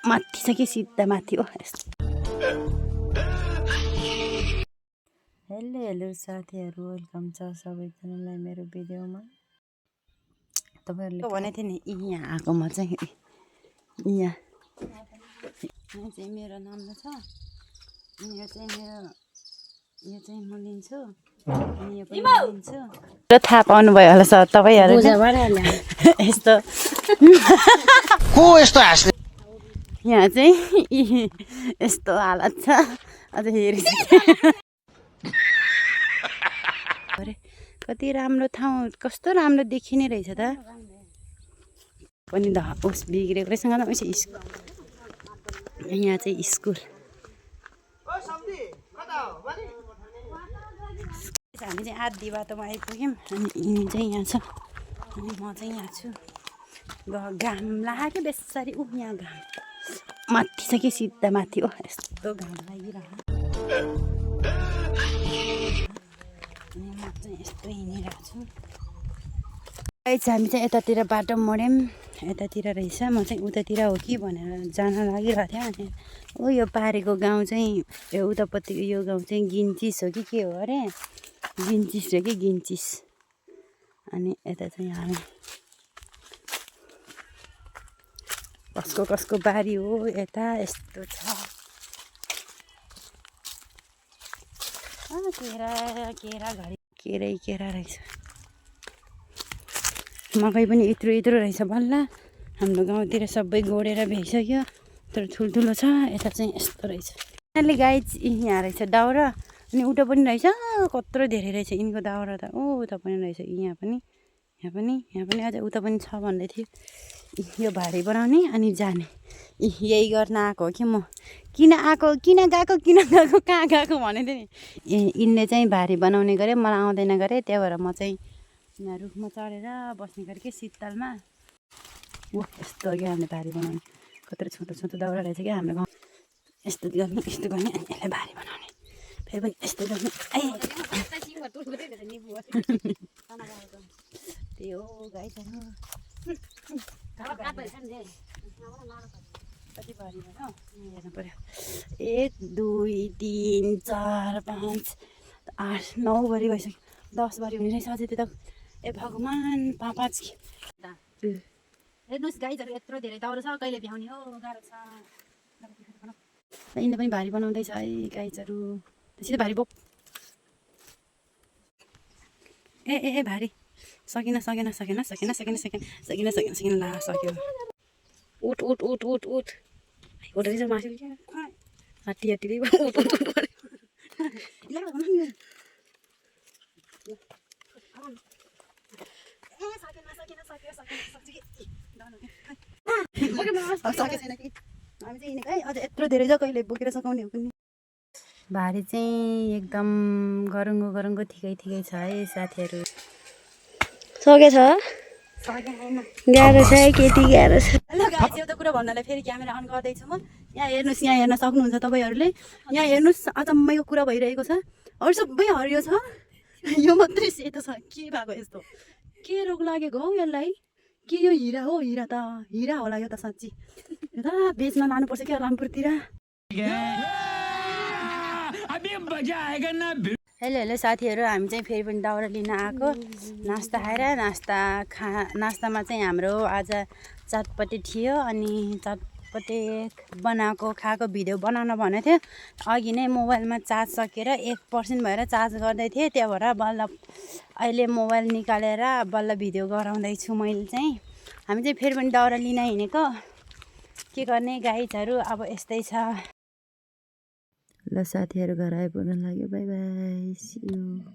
माथि छ कि सिधा माथि हो। हेलो साथीहरू, वेलकम छ सबैजनालाई मेरो भिडियोमा। तपाईँहरूले भनेको थिएँ नि यहाँ आएको म चाहिँ यहाँ चाहिँ मेरो नाम छ अनि यो चाहिँ म लिन्छु अनि यो पनि लिन्छु र थाहा पाउनुभयो होला सर तपाईँहरूले यस्तो को यस्तो हाँस्ने यहाँ चाहिँ यस्तो हालत छ अझ हेरिसक्यो अरे कति राम्रो ठाउँ, कस्तो राम्रो देखिने रहेछ त पनि द उस बिग्रेको रहेछ न उस स्कुल। यहाँ चाहिँ स्कुल हामी चाहिँ आधी बाटोमा आइपुग्यौँ अनि यिनी चाहिँ यहाँ छ अनि म चाहिँ यहाँ छु। घाम लाग्यो बेसारी यहाँ घाम माथि छ कि सिधा माथि हो, यस्तो घाम लागिरहेको अनि म चाहिँ यस्तो हिँडिरहेको छु। हामी चाहिँ यतातिर बाटो मोड्यौँ, यतातिर रहेछ, म चाहिँ उतातिर हो कि भनेर जान लागिरहेको थिएँ। अनि ओ यो पारेको गाउँ चाहिँ यो उतापट्टिको यो गाउँ चाहिँ गिन्चिस हो कि के हो अरे, गिन्चिस हो कि गिन्चिस। अनि यता चाहिँ हामी कसको बारी हो यता यस्तो छ। केरा रहेछ, मकै पनि यत्रो रहेछ बल्ल। हाम्रो गाउँतिर सबै गोडेर भइसक्यो तर ठुल्ठुलो छ। यता चाहिँ यस्तो रहेछ। यिनीहरूले गाई यहाँ रहेछ दाउरा अनि उता पनि रहेछ, कत्रो धेरै रहेछ यिनको दाउरा त। उता पनि रहेछ, यहाँ पनि अझ उता पनि छ भन्दै थियो। यो भारी बनाउने अनि जाने यही गर्न आएको हो कि म। किन गएको कहाँ गएको भनेको थिएँ नि। यिनले चाहिँ भारी बनाउने गरे, मलाई आउँदैन गरे, त्यही भएर म चाहिँ यहाँ रुखमा चढेर बस्ने गरेँ कि शीतलमा। ओ यस्तो अघि हामीले भारी बनाउने कत्रो छोटो दाउरा रहेछ क्या हाम्रो गाउँ। यस्तो गर्ने अनि यसलाई भारी बनाउने, फेरि पनि यस्तो गर्ने। त्यही हो गाई जानु कति भारी भयो हेर्नु पऱ्यो। 1 2 3 4 5 8 9 भरि भइसक्यो, 10 भरि हुने रहेछ अझै। त्यो त ए भगवान् 5 हेर्नुहोस् गाईहरू यत्रो धेरै दाउरा छ, कहिले भ्याउने हो, गाह्रो छ। यिनले पनि भारी बनाउँदैछ है गाईहरू, त्यसरी भारी बोक। ए भारी सकिन ला सक्यो। उठ रहेछ मासु हट्टी उठ हामी चाहिँ हिँडेको है, अझ यत्रो धेरै छ, कहिले बोकेर सघाउने हो पनि। भारी चाहिँ एकदम गरुङ्गो ठिकै छ है साथीहरू। सकेछ गाह्रो छ है, केटी गाह्रो छ। हेलो गाइस, एउटा कुरा भन्नलाई फेरि क्यामेरा अन गर्दैछु म। यहाँ हेर्नुहोस्, यहाँ हेर्न सक्नुहुन्छ तपाईँहरूले। यहाँ हेर्नुहोस्, अचम्मैको कुरा भइरहेको छ। अरू सबै हरियो छ, यो मात्रै सेतो छ। के भएको यस्तो, के रोग लागेको हौ यसलाई? के यो हिरा हो? हिरा होला यो त साँच्ची। यो त बेच्न लानुपर्छ क्या रामपुरतिर। हेलो साथीहरू, हामी चाहिँ फेरि पनि दाउरा लिन आएको। नास्ता खाएर नास्तामा चाहिँ हाम्रो आज चटपटे थियो अनि चटपटे खाएको भिडियो बनाउन भनेको थियो। अघि नै मोबाइलमा चार्ज सकेर 1% भएर चार्ज गर्दै थिएँ, त्यही भएर बल्ल अहिले मोबाइल निकालेर बल्ल भिडियो गराउँदैछु मैले चाहिँ। हामी चाहिँ फेरि पनि दाउरा लिन हिँडेको, के गर्ने गाइजहरू, अब यस्तै छ। ल साथीहरू, घर आइपुग्न लाग्यो, बाई बाई, सी यू।